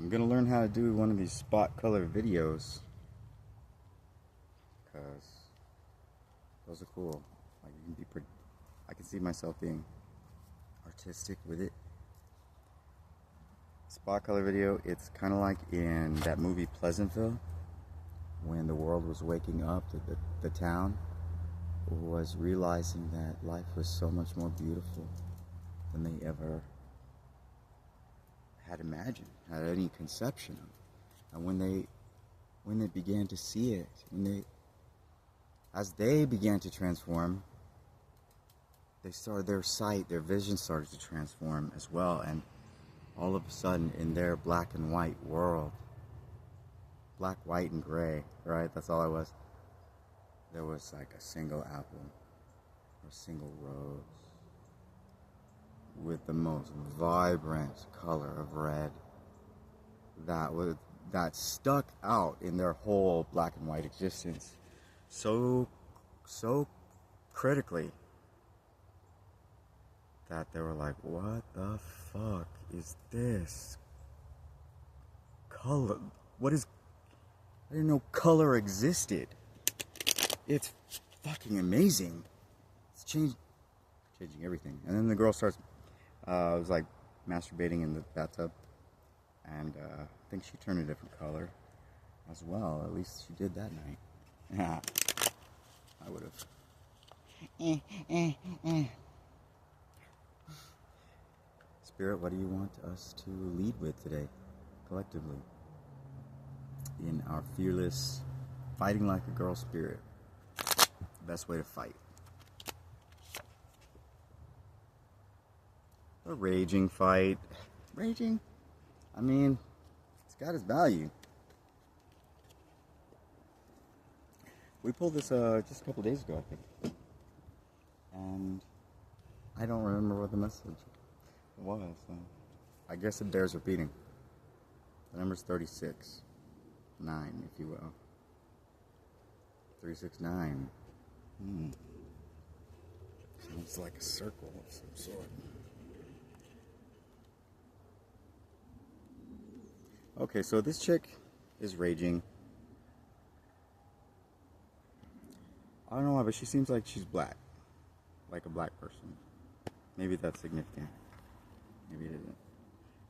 I'm gonna learn how to do one of these spot color videos, because those are cool. Like, you can be pretty, I can see myself being artistic with it. Spot color video, it's kind of like in that movie Pleasantville, when the world was waking up, the town was realizing that life was so much more beautiful than they ever had imagined, had any conception of. And when they began to see it, as they began to transform, their sight, their vision started to transform as well. And all of a sudden, in their black and white world, black, white, and gray, right? That's all it was. There was like a single apple, or a single rose, with the most vibrant color of red that stuck out in their whole black and white existence so critically that they were like, what the fuck is this color? What is, I didn't know color existed. It's fucking amazing. It's changing everything. And then the girl starts was like masturbating in the bathtub, and I think she turned a different color as well. At least she did that night. Yeah, I would have. Spirit, what do you want us to lead with today, collectively, in our fearless, fighting like a girl spirit? The best way to fight. A raging fight. Raging? I mean, it's got its value. We pulled this just a couple days ago, I think. And I don't remember what the message was. I guess it bears repeating. The number's 36. 9, if you will. 369. Sounds like a circle of some sort. Okay, so this chick is raging. I don't know why, but she seems like she's black. Like a black person. Maybe that's significant. Maybe it isn't.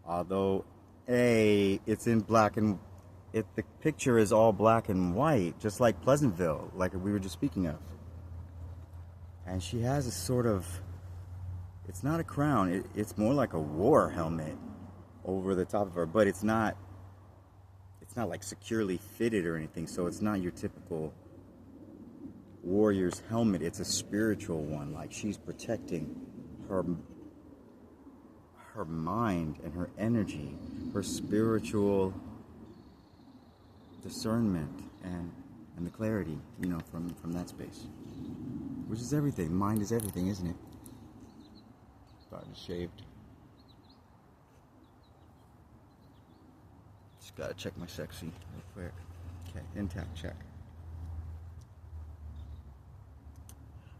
Although, it's in black and... the picture is all black and white, just like Pleasantville, like we were just speaking of. And she has a sort of... It's not a crown. It's more like a war helmet over the top of her. But it's not like securely fitted or anything. So it's not your typical warrior's helmet. It's a spiritual one. Like, she's protecting her mind and her energy, her spiritual discernment and the clarity, from that space, which is everything. Mind is everything, isn't it? Thought I shaved. Just gotta check my sexy real quick. Okay, intact check.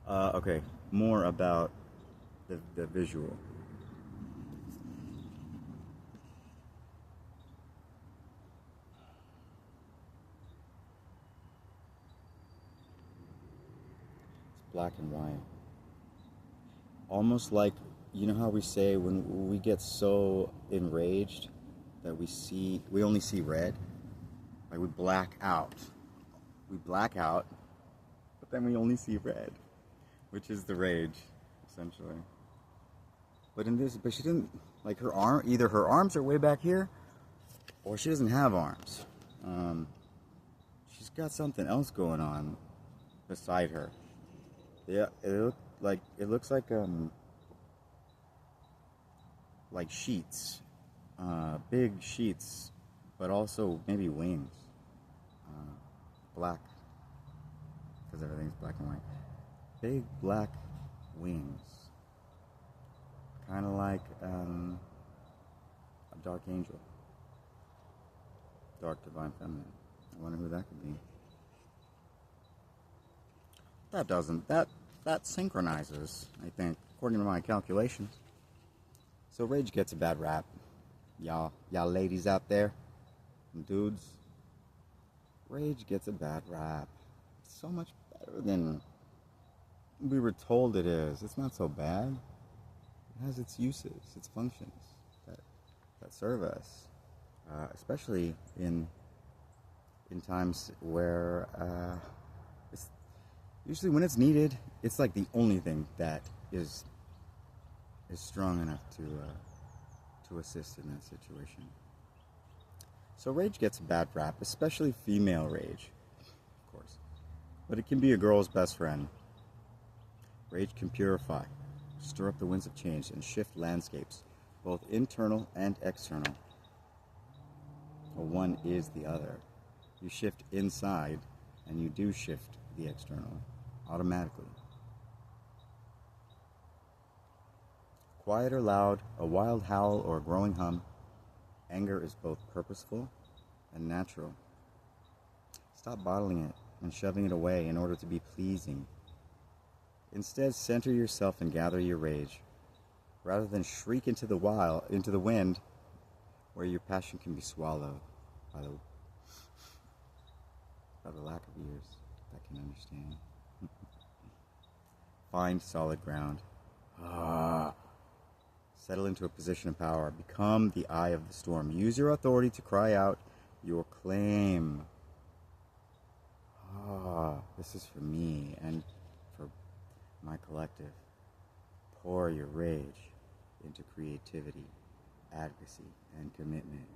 Okay, more about the visual. Black and white. Almost like, you know how we say when we get so enraged that we only see red? Like, we black out. We black out, but then we only see red, which is the rage, essentially. But she didn't, like, either her arms are way back here, or she doesn't have arms. She's got something else going on beside her. Yeah, it looks like sheets, big sheets, but also maybe wings, black, because everything's black and white. Big black wings, kind of like a dark angel, dark divine feminine. I wonder who that could be. That synchronizes, I think, according to my calculations. So rage gets a bad rap. Y'all ladies out there, And dudes, rage gets a bad rap. It's so much better than we were told it is. It's not so bad. It has its uses, its functions that serve us, especially in times where it's usually when it's needed. It's like the only thing that is strong enough to assist in that situation. So rage gets a bad rap, especially female rage, of course. But it can be a girl's best friend. Rage can purify, stir up the winds of change, and shift landscapes, both internal and external. Well, one is the other. You shift inside, and you do shift the external automatically. Quiet or loud, a wild howl or a growing hum, anger is both purposeful and natural. Stop bottling it and shoving it away in order to be pleasing. Instead, center yourself and gather your rage, rather than shriek into the wind, where your passion can be swallowed by the lack of ears that can understand. Find solid ground. Settle into a position of power. Become the eye of the storm. Use your authority to cry out your claim. This is for me and for my collective. Pour your rage into creativity, advocacy, and commitment.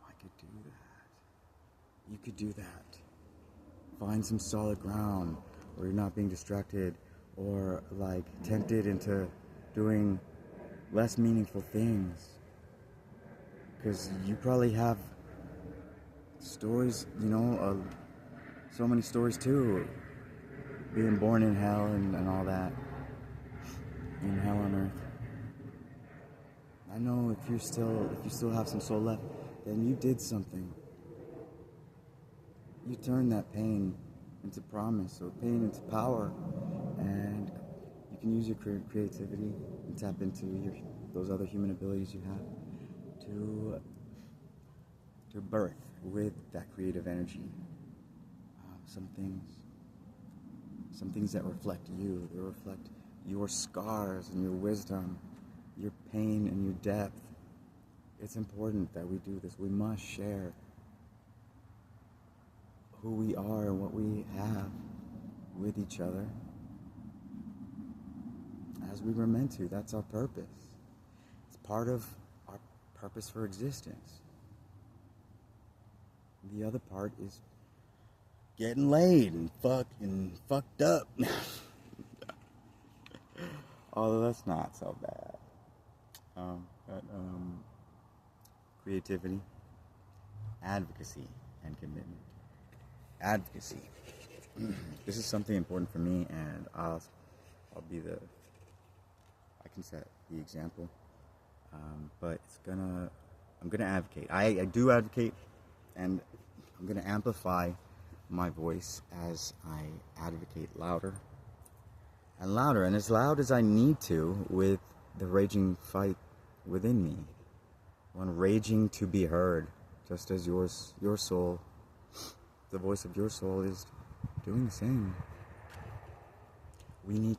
I could do that. You could do that. Find some solid ground where you're not being distracted or like tempted into doing less meaningful things. Because you probably have stories, so many stories too. Being born in hell and all that. In hell on earth. I know if you still have some soul left, then you did something. You turned that pain into promise, or pain into power, and you can use your creativity and tap into those other human abilities you have to birth with that creative energy some things that reflect you. They reflect your scars and your wisdom, your pain and your depth. It's important that we do this. We must share who we are and what we have with each other as we were meant to. That's our purpose. It's part of our purpose for existence. The other part is getting laid and fucked up. Although that's not so bad. Creativity, advocacy, and commitment. Advocacy. This is something important for me, and I can set the example. But I'm gonna advocate. I do advocate, and I'm gonna amplify my voice as I advocate louder and louder, and as loud as I need to, with the raging fight within me. One raging to be heard, just as your soul, the voice of your soul, is doing the same. We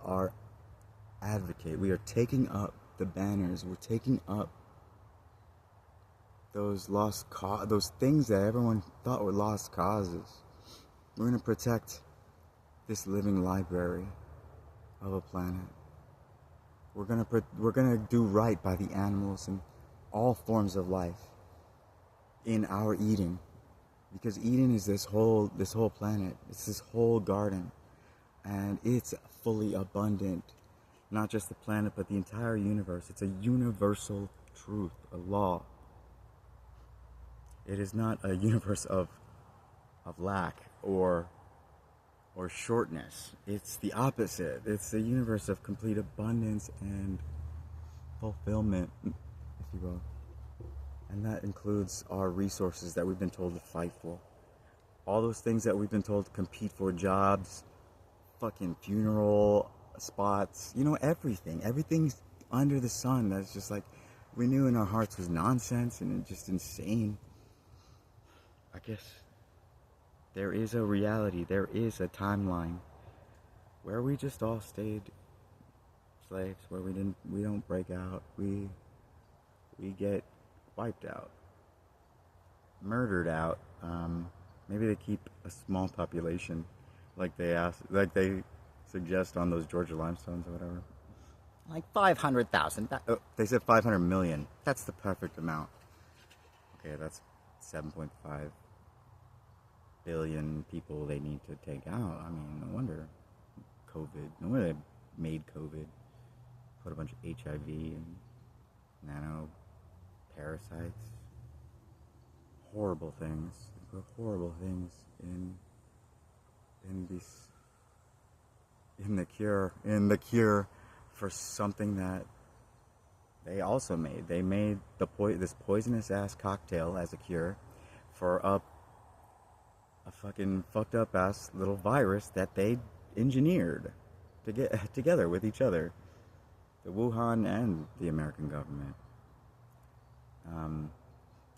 are advocate. We are taking up the banners. We're taking up those those things that everyone thought were lost causes. We're going to protect this living library of a planet. We're gonna do right by the animals and all forms of life in our Eden, because Eden is this whole planet. It's this whole garden, and it's fully abundant. Not just the planet, but the entire universe. It's a universal truth, a law. It is not a universe of lack or shortness. It's the opposite. It's a universe of complete abundance and fulfillment, if you will. And that includes our resources that we've been told to fight for. All those things that we've been told to compete for, jobs, fucking funeral spots, everything. Everything's under the sun that's just like we knew in our hearts was nonsense and just insane. I guess there is a reality, there is a timeline where we just all stayed slaves, where we don't break out, we get wiped out, murdered out. Maybe they keep a small population, like they suggest on those Georgia limestones or whatever. Like 500,000. They said 500 million. That's the perfect amount. Okay, that's 7.5 billion people they need to take out. I mean, no wonder COVID. No wonder they made COVID. Put a bunch of HIV and nano parasites. Horrible things. They put horrible things in the cure for something that they also made. They made this poisonous ass cocktail as a cure for a fucking fucked up ass little virus that they engineered to get together with each other, the Wuhan and the American government.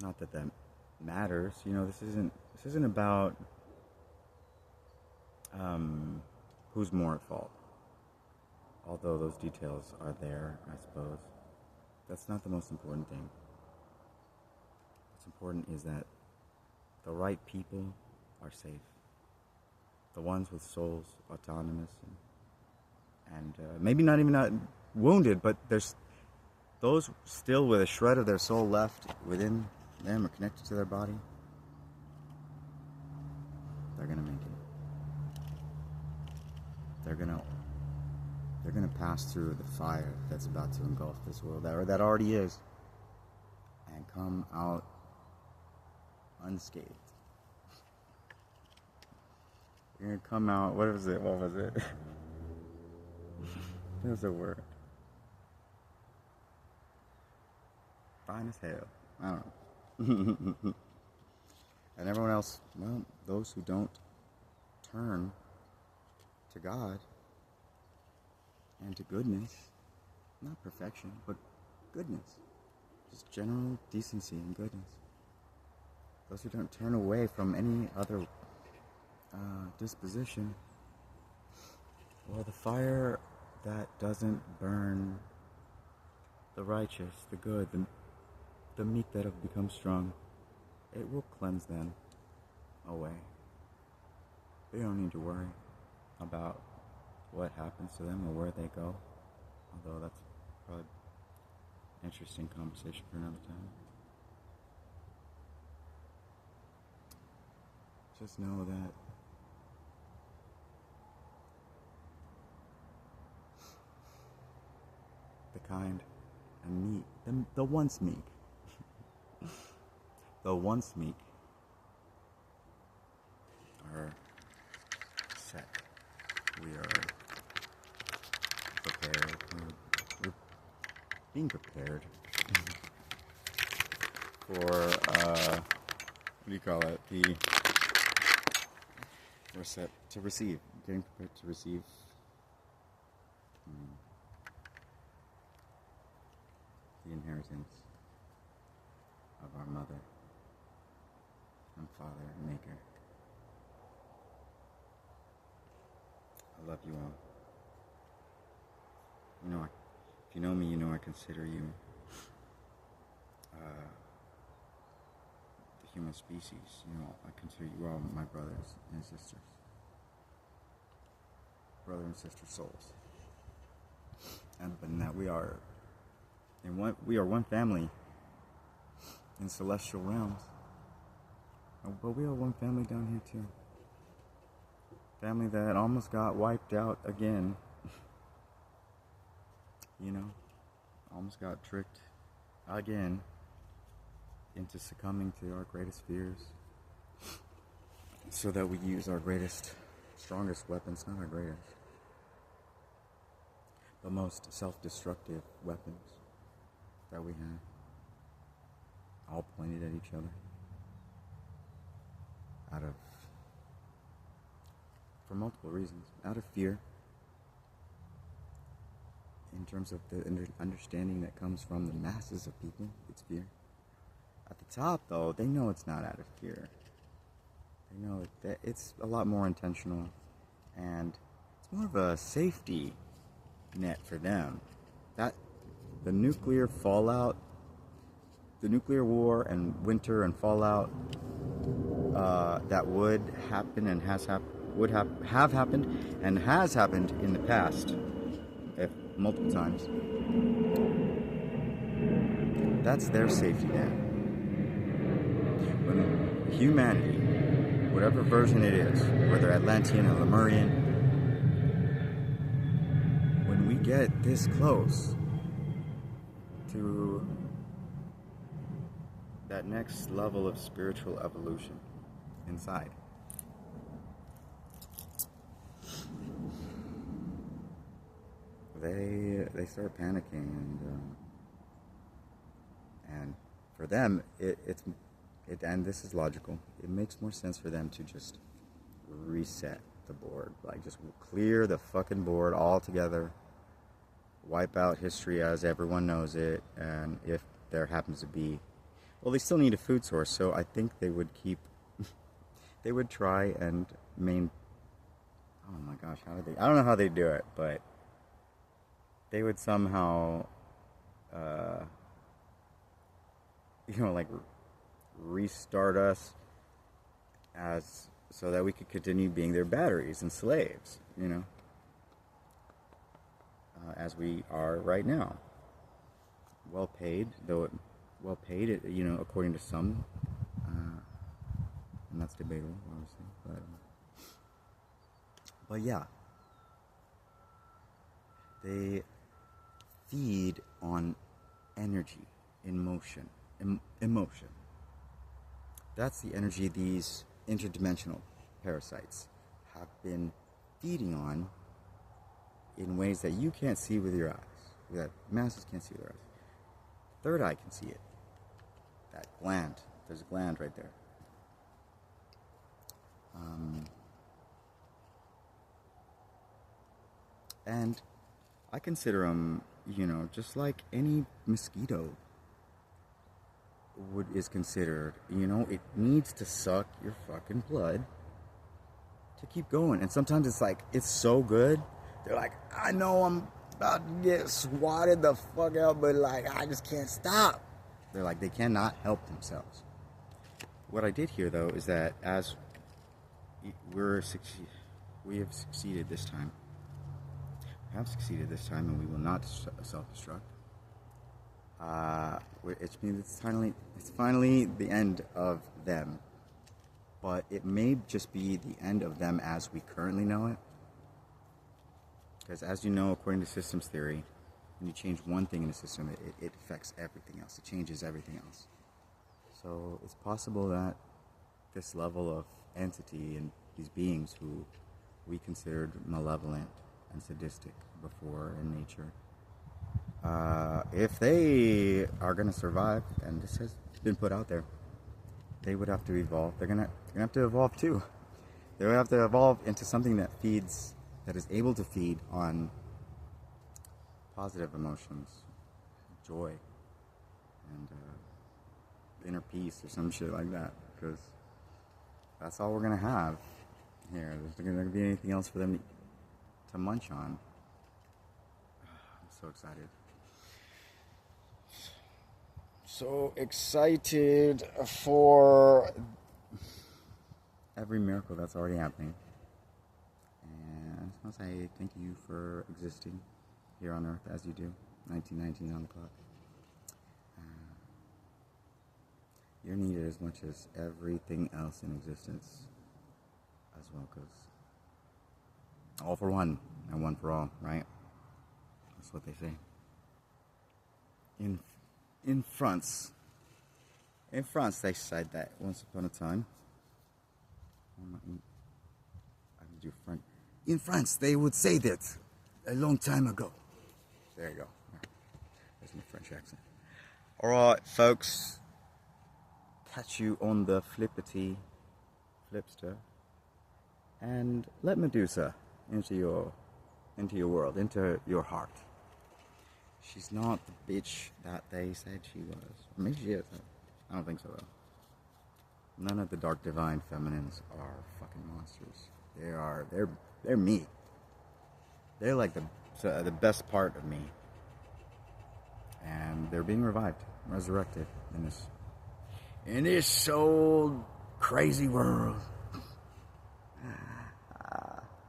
Not that matters, you know. This isn't about who's more at fault. Although those details are there, I suppose. That's not the most important thing. What's important is that the right people are safe. The ones with souls, autonomous, and maybe not wounded, but there's those still with a shred of their soul left within them or connected to their body. They're gonna make it. They're gonna pass through the fire that's about to engulf this world, or that already is, and come out unscathed. You're gonna come out. What was it? There's a word. Fine as hell. I don't know. And everyone else, well, those who don't turn to God and to goodness, not perfection, but goodness, just general decency and goodness. Those who don't turn away from any other disposition, well, the fire that doesn't burn the righteous, the good, the meat that have become strong, it will cleanse them away. They don't need to worry about what happens to them or where they go, although that's probably an interesting conversation for another time. Just know that the kind and meek, the once meek, the once meek are set. We are prepared. We're being prepared for, what do you call it? We're set to receive. Getting prepared to receive the inheritance of our mother and father and maker. I love you all. You know, if you know me, you know I consider you the human species. You know, I consider you all my brothers and sisters. Brother and sister souls. And that we are one family in celestial realms. But we are one family down here too. Family that almost got wiped out again. You know, almost got tricked again into succumbing to our greatest fears, so that we use our greatest, strongest weapons, not our greatest, the most self-destructive weapons that we have, all pointed at each other, for multiple reasons, out of fear, in terms of the understanding that comes from the masses of people. It's fear. At the top, though, they know it's not out of fear. They know that it's a lot more intentional, and it's more of a safety net for them. That the nuclear fallout, the nuclear war and winter and fallout that would happen and has happened, would have happened and has happened in the past, if multiple times. That's their safety net. When humanity, whatever version it is, whether Atlantean or Lemurian, when we get this close to that next level of spiritual evolution inside, they start panicking, and for them and this is logical. It makes more sense for them to just reset the board, like just clear the fucking board altogether, wipe out history as everyone knows it, and if there happens to be, well, they still need a food source, so I think they would they would try and oh my gosh, I don't know how they do it, but they would somehow, like restart us so that we could continue being their batteries and slaves, as we are right now. Well paid, according to some, and that's debatable, obviously, but yeah, they feed on energy, emotion. That's the energy these interdimensional parasites have been feeding on in ways that you can't see with your eyes, that masses can't see with their eyes. Third eye can see it. That gland. There's a gland right there. And I consider them, just like any mosquito is considered. It needs to suck your fucking blood to keep going. And sometimes it's so good. They're like, I know I'm about to get swatted the fuck out, but I just can't stop. They're like, they cannot help themselves. What I did here, though, is that as we have succeeded this time. We have succeeded this time, and we will not self-destruct. It's finally the end of them, but it may just be the end of them as we currently know it. Because as you know, according to systems theory, when you change one thing in a system, it affects everything else. It changes everything else. So it's possible that this level of entity and these beings who we considered malevolent and sadistic before in nature, if they are going to survive, and this has been put out there, they would have to evolve. They're gonna have to evolve too. They would have to evolve into something that is able to feed on positive emotions, joy, and inner peace or some shit like that. Because that's all we're gonna have here. There's not gonna be anything else for them to munch on. I'm so excited. So excited for every miracle that's already happening. And I just want to say thank you for existing here on Earth as you do. 1919 on the clock. You're needed as much as everything else in existence as well, because all for one and one for all, right? That's what they say. In France, they said that once upon a time. I can do French. In France, they would say that a long time ago. There you go. There's my French accent. All right, folks. Catch you on the flipster, and let Medusa into your world, into your heart. She's not the bitch that they said she was. Maybe she is. I don't think so though. None of the dark divine feminines are fucking monsters. They're me. They're like the best part of me. And they're being revived, resurrected in this so crazy world.